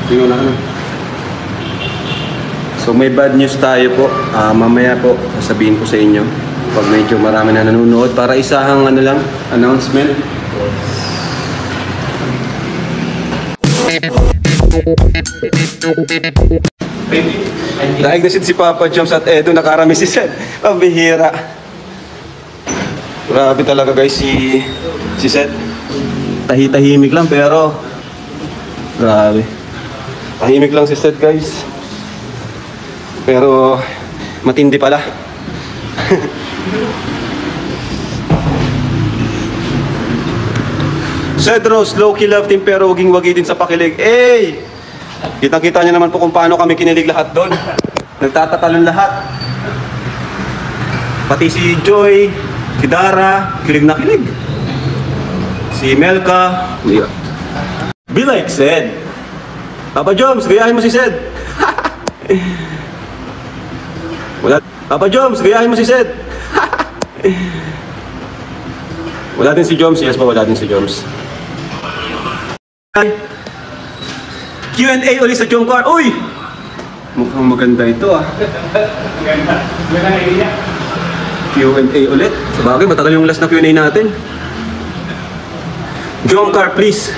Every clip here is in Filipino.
Tingnan na. So may bad news tayo po. Mamaya po sasabihin ko sa inyo pag medyo marami na nanonood para isahang ano lang, announcement. Dahil nasin si Papa Joms at Edo, nakarami si Seth. Pambihira. Grabe talaga guys si Seth. Tahimik lang pero grabe. Tahimik lang si Seth guys. Pero matindi pala. Cedros, low-key love team pero waging-wagi din sa pakilig. Eh! Kitang-kita niyo naman po kung paano kami kinilig lahat doon. Nagtatatalon lahat. Pati si Joy, si Dara, kilig na kilig. Si Melka, be like Sed. Papa Joms, gayahin mo si Sed. Papa Joms, gayahin mo si Sed. Wala din si Joms, yes pa, wala din si Joms. Q&A ulit sa Jomcar. Uy! Mukhang maganda ito ah. Q&A ulit. Sabagay, matagal yung last na Q&A natin. Jomcar, please.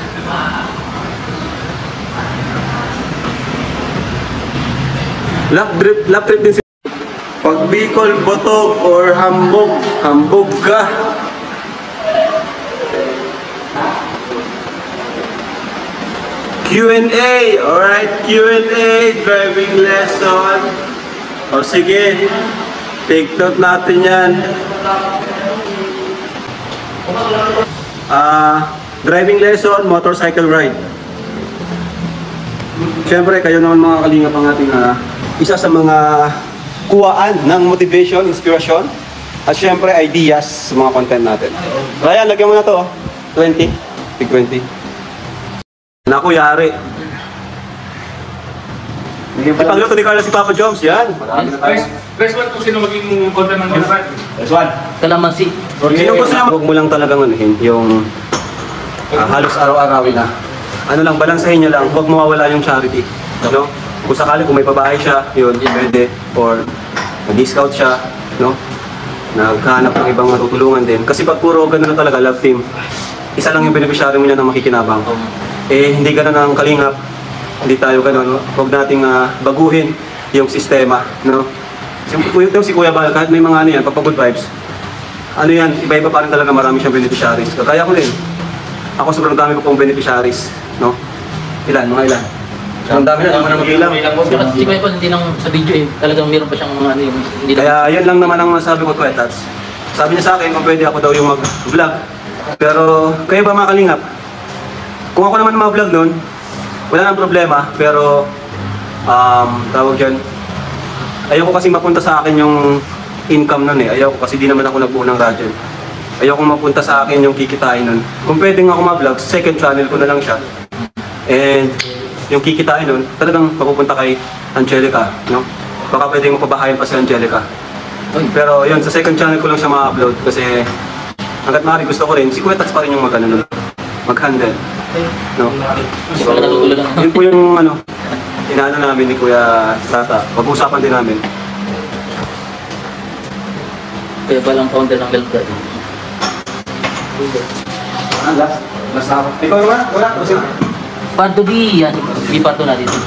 Lap trip din si... Pag Bicol, Botog, or hambog ka. Q&A, alright, Q&A, driving lesson. O sige, take note natin yan. Driving lesson, motorcycle ride. Siyempre, kayo naman mga kalingap ang ating isa sa mga kuwaan ng motivation, inspiration, at siyempre ideas sa mga content natin. Ryan, lagyan mo na to, 20, tig 20. Naku, yari. Ipagluto ni Carla si Papa Joms, yan. First one kung sino maging content ng Gilbert. First one. Kalamansi. Sino gusto niya? Huwag mo lang talagang anuhin, yung halos araw-arawin na. Ano lang, balansahin niyo lang, huwag mawawala yung charity. No? Kung sakali, kung may pabahay siya, yun, pwede. Or nag-discount siya, no? Naghahanap ng ibang matutulungan din. Kasi pag puro ganun talaga, love team, isa lang yung beneficiary mo niya na makikinabang. Eh, hindi ganun ang kalingap. Hindi tayo ganun. Huwag nating baguhin yung sistema, no? Si Kuya Bal, kahit may mga ano yan, pagpag good vibes, ano yan, iba-iba pa rin talaga, marami siyang beneficiaries. Kaya ko din. Ako sobrang dami ko pong beneficiaries, no? Ilan? Mga ilan? Ang dami na, naman ang mag-ilang. Si Kuya Bal, hindi lang sa video eh. Talagang meron pa siyang mga ano yung... Kaya yun lang naman ang sabi ko, Kuya Tats. Sabi niya sa akin, kung pwede ako daw yung mag-vlog. Pero, kayo ba mga kalingap? Kung ako naman mag-vlog nun, wala nang problema, pero tawag dyan, ayoko kasi mapunta sa akin yung income nun eh. Ayoko kasi di naman ako nagbuo ng radyo. Ayoko mapunta sa akin yung kikitain nun. Kung pwedeng ako mag-vlog, second channel ko na lang siya. And yung kikitain nun, talagang mapupunta kay Angelica, no? Baka pwedeng mapabahayan pa si Angelica. Pero yun, sa second channel ko lang siya ma-upload kasi hanggat maaari gusto ko rin, si Kuya Tats pa rin yung mag-handle. No? So, yun po yung inaano namin ni Kuya Tata. Pag-usapan din namin. Kaya palang founder ng Gilbert. Last ako. Ikaw naman? Wala? Parto B, yan. Di parto na dito.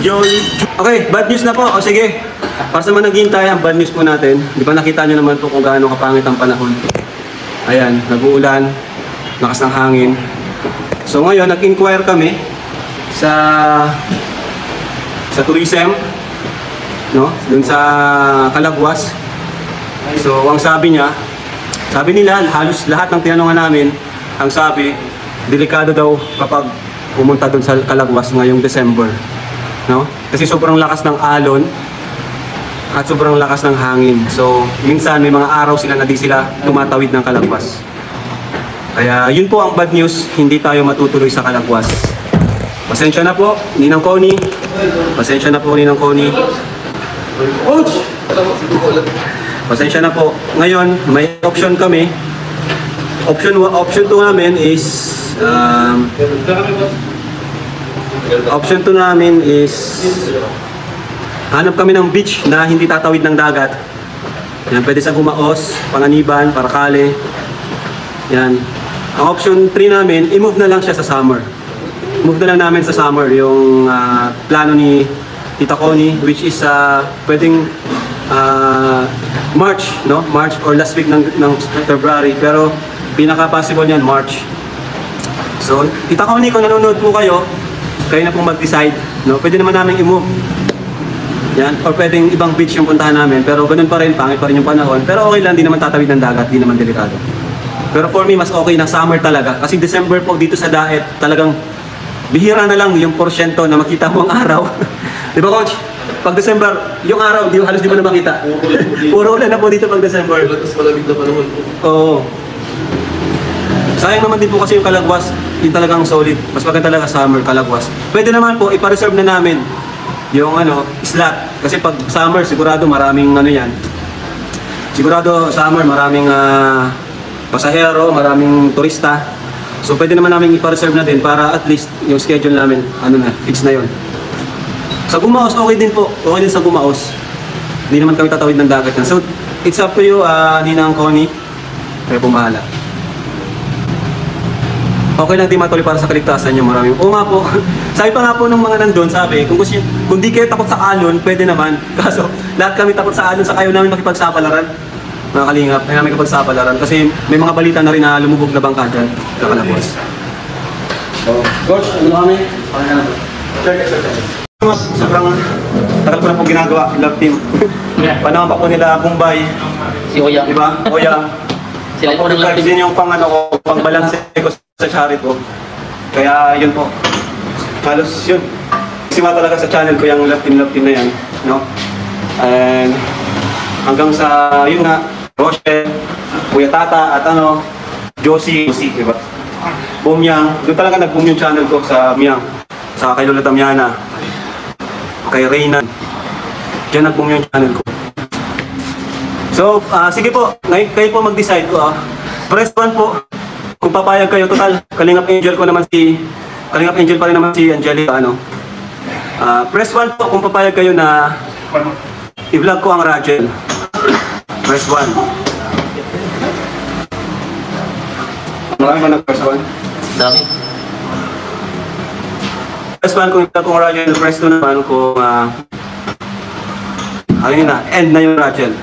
Joey. Okay, bad news na po. O sige. Para sa mga naghihintay, ang bad news po natin. Di ba nakita nyo naman po kung gaano kapangit ang panahon. Ayan, nag-uulan. Lakas ng hangin. So ngayon, nag-inquire kami sa tourism, no? Dun sa Calagwas. So ang sabi nila, halos lahat ng tinanungan namin, ang sabi, delikado daw kapag pumunta dun sa Calagwas ngayong December, no? Kasi sobrang lakas ng alon at sobrang lakas ng hangin. So minsan may mga araw sila na di sila tumatawid ng Calagwas. Kaya yun po ang bad news, hindi tayo matutuloy sa Calagwas. Pasensya na po, Ninang Connie. Pasensya na po, Ninang Connie. Ouch! Pasensya na po. Ngayon, may option kami. Option 2 namin is Option 2 namin is hanap kami ng beach na hindi tatawid ng dagat. Yan, pwede sa Gumaos, Panganiban, Paracale. Yan. Ang option 3 namin, i-move na lang siya sa summer. Move na lang namin sa summer yung plano ni Tita Connie, which is pwedeng March, no? March or last week ng February. Pero pinaka-possible niyan, March. So, Tita Connie, kung nanonood po kayo na pong mag-decide, no? Pwede naman namin i-move. Yan, or pwedeng ibang beach yung puntahan namin. Pero ganun pa rin, pangit pa rin yung panahon. Pero okay lang, di naman tatawid ng dagat, di naman delikado. Pero for me, mas okay na summer talaga. Kasi December po dito sa Daet, talagang bihira na lang yung porsyento na makita mo ang araw. Di ba, Coach? Pag December, yung araw, halos di mo na makita. Puro ulan na po dito pag December. Tapos malamig na panahon po. Oo. Sayang naman din po kasi yung Calagwas, yung talagang solid. Mas maganda talaga summer, Calagwas. Pwede naman po, ipa-reserve na namin yung slot. Kasi pag summer, sigurado maraming yan. Sigurado summer, maraming pasahero, maraming turista. So pwede naman namin ipa-reserve na din para at least yung schedule namin, fix na yon. Sa Gumaos, okay din po. Okay din sa Gumaos. Hindi naman kami tatawid ng dagat yan. So, it's up to you, Ninang Connie. Kayo pong bahala. Okay lang din matuloy para sa kaligtasan nyo. Maraming. Oo nga po. Sabi pa nga po ng mga nandun, sabi, kung di kayo takot sa alon, pwede naman. Kaso, lahat kami takot sa alon, sa kayo namin makipagsapalaran. Mga kalingap, ay namin makipagsapalaran. Kasi may mga balita na rin na lumubog na bangka dyan. Sa Calagwas. So, Coach, ano kami? Sobrang tagal ko na po ginagawa, love team. Panahon pa po nila Bombay. Si Oyang. Diba? Oyang. Sila po ng love team. Yun yung pang balanse ko sa charity ko. Kaya yun po. Halos yun. Sima talaga sa channel ko yung love team na yan. No? And hanggang sa yun nga, Rochelle, Kuya Tata at Josie, diba? Bumyang. Doon talaga nag-boom yung channel ko sa Myang. Sa kay Lola Tamiana. Kay Reyna. Diyan nag-boom yung channel ko. So, sige po. Ngayon kayo po mag-decide ko. Press 1 po. Kung papayag kayo, total. Kalingap Angel pa rin naman si Angelica, press 1 po kung papayag kayo na i-vlog ko ang Rachel. Press 1. Marami ba nag-press 1? Dami. Press 1 kung i-vlog ko ang Rachel. Press 2 naman kung end na yung Rachel.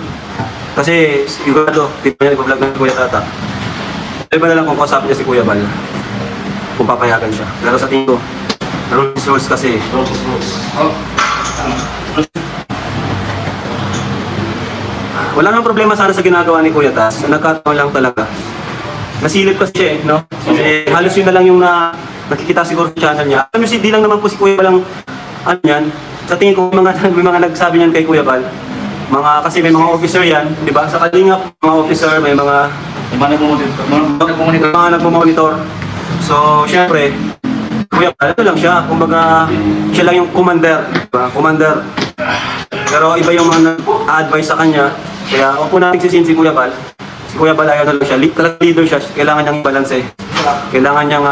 Kasi sigurado, tipo niya i-vlog ng Kuya Tata. Iba na lang kung kausapin niya si Kuya Bal. Kung papayagan siya. Pero sa tingin ko, rules kasi. Wala nang problema sana sa ginagawa ni Kuya Tas. Nagkataon lang talaga. Nasilip kasi siya no? Kasi halos yun na lang yung nakikita siguro sa channel niya. Alam niyo, di lang naman po si Kuya Bal ang yan. Sa tingin ko, may mga nagsabi niyan kay Kuya Bal. Kasi may mga officer yan, di ba? Sa Kalingap, mga officer, may mga nagmamonitor. So, syempre, Kuya Bal, ito lang siya. Kumbaga, siya lang yung commander. Diba? Commander. Pero iba yung mga advice sa kanya. Kaya, huwag po natin sisin si Kuya Bal. Si Kuya Bal, ayaw na lang siya. Talagang leader siya. Kailangan niyang balance eh. Kailangan niyang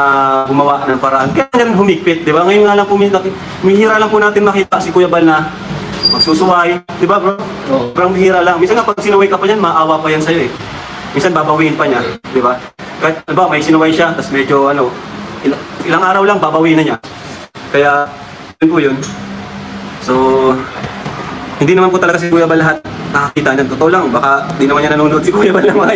gumawa ng paraan. Kaya rin humigpit, di ba? Ngayon nga lang po, mihira lang po natin makita si Kuya Bal na magsusuway. Di ba, bro? Parang mihira lang. Minsan nga, pag sinuway ka pa yan, maawa pa yan sa'yo eh. Minsan babawiin pa niya, di ba? Kahit, diba, may sinuway siya, tapos medyo ilang araw lang, babawiin na niya. Kaya, yun po yun. So, hindi naman po talaga si Kuya Bal lahat nakakita niyan. Totoo lang, baka di naman niya nanonood si Kuya Bal ng mga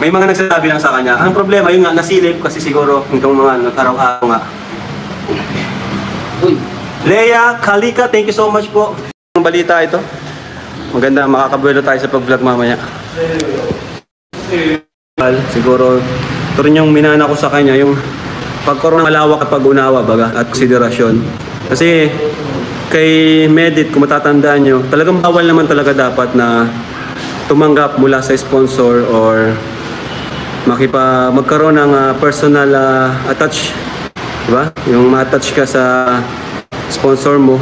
may mga nagsasabi lang sa kanya. Ang problema, yun nga, nasilip kasi siguro itong mga araw-araw nga. Leia, Kalika, thank you so much po. Ang balita ito. Maganda, makakabuelo tayo sa pag-vlog mamaya. Siguro, ito rin yung minana ko sa kanya, yung pagkaroon ng malawak at pag-unawa baga, at konsiderasyon. Kasi kay Medit, kung matatandaan nyo, talagang bawal naman talaga dapat na tumanggap mula sa sponsor or magkaroon ng personal attach, diba? Yung ma-attach ka sa sponsor mo,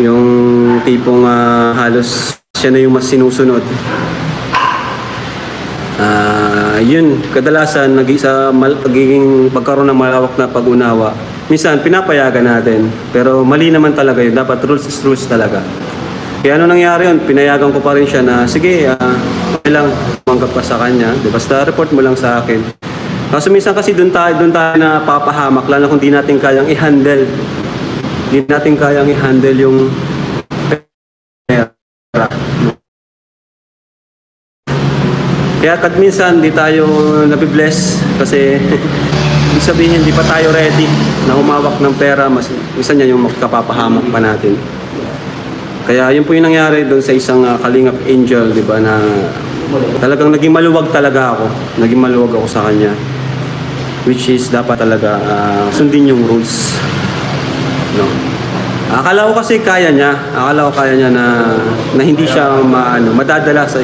yung tipong halos siya na yung mas sinusunod. Yun, kadalasan pagiging pagkaroon ng malawak na pag-unawa minsan pinapayagan natin. Pero mali naman talaga yun. Dapat rules is rules talaga. Kaya ano nangyari yun, pinayagan ko pa rin siya na, sige, okay lang, tumanggap ka sa kanya. Basta report mo lang sa akin. Kaso minsan kasi doon tayo na papahamak, lalo kung di natin kayang i-handle. Di natin kayang i-handle yung pera. Kaya kad minsan di tayo nabibless kasi ibig sabihin di pa tayo ready na humawak ng pera, mas minsan yan yung magkapapahamak pa natin. Kaya yun po yung nangyari doon sa isang Kalingap Angel, di ba, na talagang naging maluwag talaga ako. Naging maluwag ako sa kanya. Which is dapat talaga sundin yung rules. No. Akala ko kasi kaya niya. Akala ko kaya niya na hindi siya madadala sa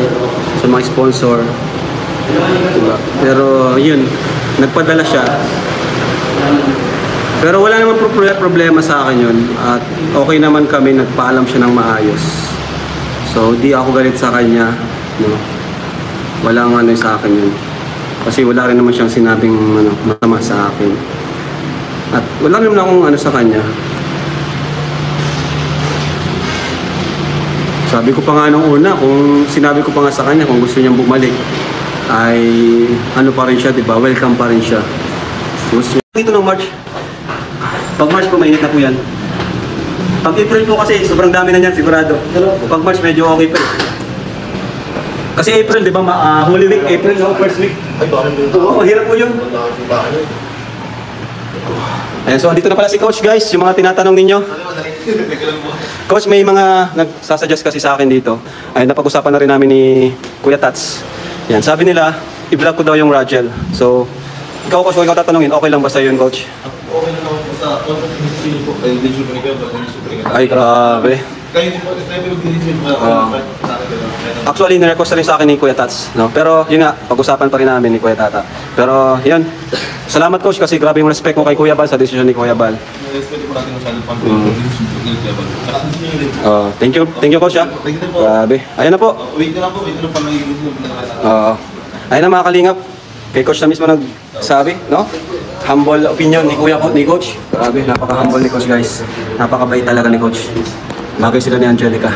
mga sponsor. Diba? Pero yun, nagpadala siya. Pero wala naman problema sa akin yun. At okay naman kami, nagpaalam siya ng maayos. So, di ako galit sa kanya. No? Walang sa akin yun. Kasi wala rin naman siyang sinabing masama sa akin. At wala naman akong sa kanya. Sabi ko pa nga nung una, kung sinabi ko pa nga sa kanya kung gusto niyang bumalik, ay pa rin siya, diba? Welcome pa rin siya. Gusto niya. Dito ng March. Pag March po, mainit na po yan. Pag April po kasi, sobrang dami na yan, sigurado. Pag March, medyo okay pa. Kasi April, di ba? Holy Week, April, no? First week. Oo, hirap po yun. Ayan, so andito na pala si Coach, guys. Yung mga tinatanong ninyo. Coach, may mga nagsasuggest kasi sa akin dito. Ay, napag-usapan na rin namin ni Kuya Tats. Yan, sabi nila, i-vlog ko daw yung Rachel. So, ikaw, Coach, kung ikaw tatanungin, okay lang ba sa'yo yun, Coach? Okay na naman po sa content po. Kayo din super ikaw, hindi super ikaw. Ay, grabe. Kayo din po, tayo mag-dinisip po. Actually, nirequest na rin sa akin ni Kuya Tats. No? Pero yun nga, pag-usapan pa rin namin ni Kuya Tata. Pero yun, salamat, Coach, kasi grabe yung respect mo kay Kuya Bal sa desisyon ni Kuya Bal. Respect po natin masyado pang Thank you, Coach. Thank you po. Grabe. Ayan na po. Wait na lang po, wait na lang pang nag-iisip. Ayan na mga kalingap. Kay Coach na mismo nagsabi, no? Humble opinion ni Kuya ni Coach. Grabe, napaka-humble ni Coach, guys. Napakabait talaga ni Coach. Bagay sila ni Angelica.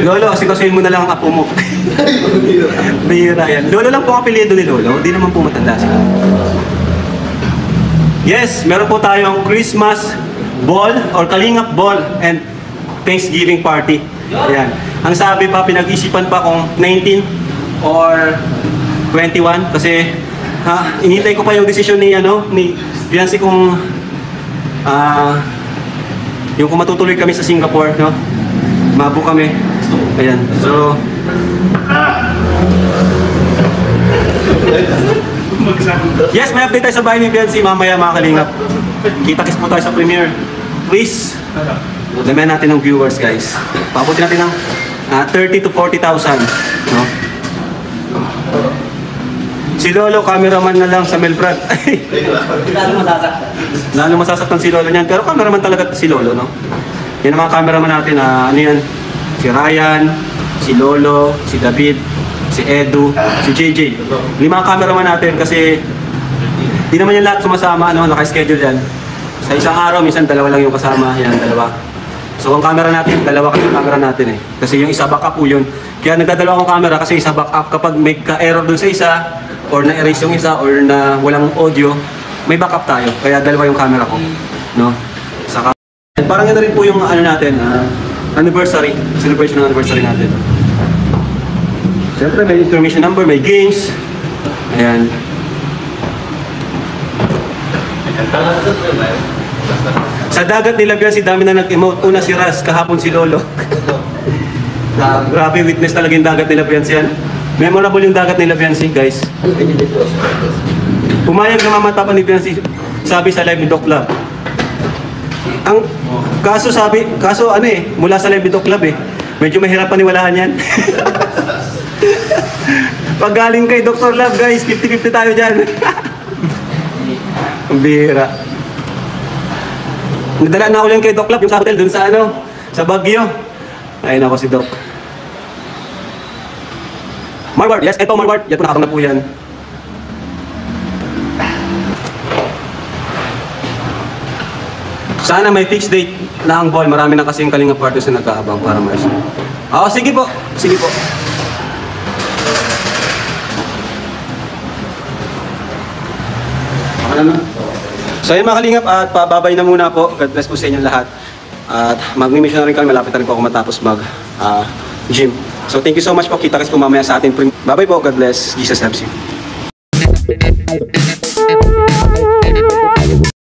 Lolo, asikasuhin mo na lang ang apo mo. Bihira yan. Lolo lang po ang apelyido ni Lolo. Hindi naman po matanda siya. Yes, meron po tayong Christmas ball or Kalingap ball and Thanksgiving party. Ayan. Ang sabi pa, pinag-isipan pa kung 19 or 21 kasi inintay ko pa yung desisyon ni Fiancé kung yung kung matutuloy kami sa Singapore, no? Mabu kami. Ayan. So yes, may update tayo sa bahay ni Fiancé mamaya, mga kalingap. Kita-kits po tayo sa premiere. Please, damihan natin ng viewers, guys. Pabutin natin ng 30 to 40,000. No? Si Lolo, cameraman na lang sa Melbrad. Lalo masasaktan si Lolo niyan. Pero cameraman talaga si Lolo, no? Yan ang mga cameraman natin. Ano yan? Si Ryan, si Lolo, si David, si Edu, si JJ. Yung mga cameraman natin kasi di naman yung lahat sumasama, naka-schedule yan. Sa isang araw, minsan dalawa lang yung kasama. Yan, dalawa. So ang camera natin, dalawa kasi yung camera natin eh. Kasi yung isa backup po yun. Kaya nagdadalawa akong camera kasi isa backup. Kapag may ka-error dun sa isa, or na-erase yung isa, or na walang audio, may backup tayo. Kaya dalawa yung camera ko. No? Saka, parang yun na rin po yung natin, anniversary. Celebration ng anniversary natin. Siyempre may information number, may games. Ayan. Sa dagat nila si dami na nag-emote. Una si Raz, kahapon si Lolo. Grabe, witness talaga yung dagat nila yan. Memorable yung dagat nila guys. Pumayag na mamata pa ni Fiancé, sabi sa live ni Doc Lab. Ang kaso mula sa live ni Doc Lab medyo mahirap paniwalaan yan. Pag galing kay Dr. Lab, guys, 50-50 tayo dyan. Ang bihira. Nadala na ako yan kay Doc Lab, yung sa hotel, dun sa sa Baguio. Ayun ako si Doc. Marward, yes, eto Marward. Yan po, nakabang na po yan. Sana may fixed date na ang ball. Marami na kasing Kalinga partners na nag-aabang para mais. Oo, sige po. Sige po. Okay naman. So yun mga Kalingap, at pababay na muna po. God bless po sa inyong lahat. At mag-mission na rin kami. Malapit na rin po ako matapos mag-gym. So thank you so much po. Kita-kits po mamaya sa atin. Bye-bye po. God bless. Jesus loves you.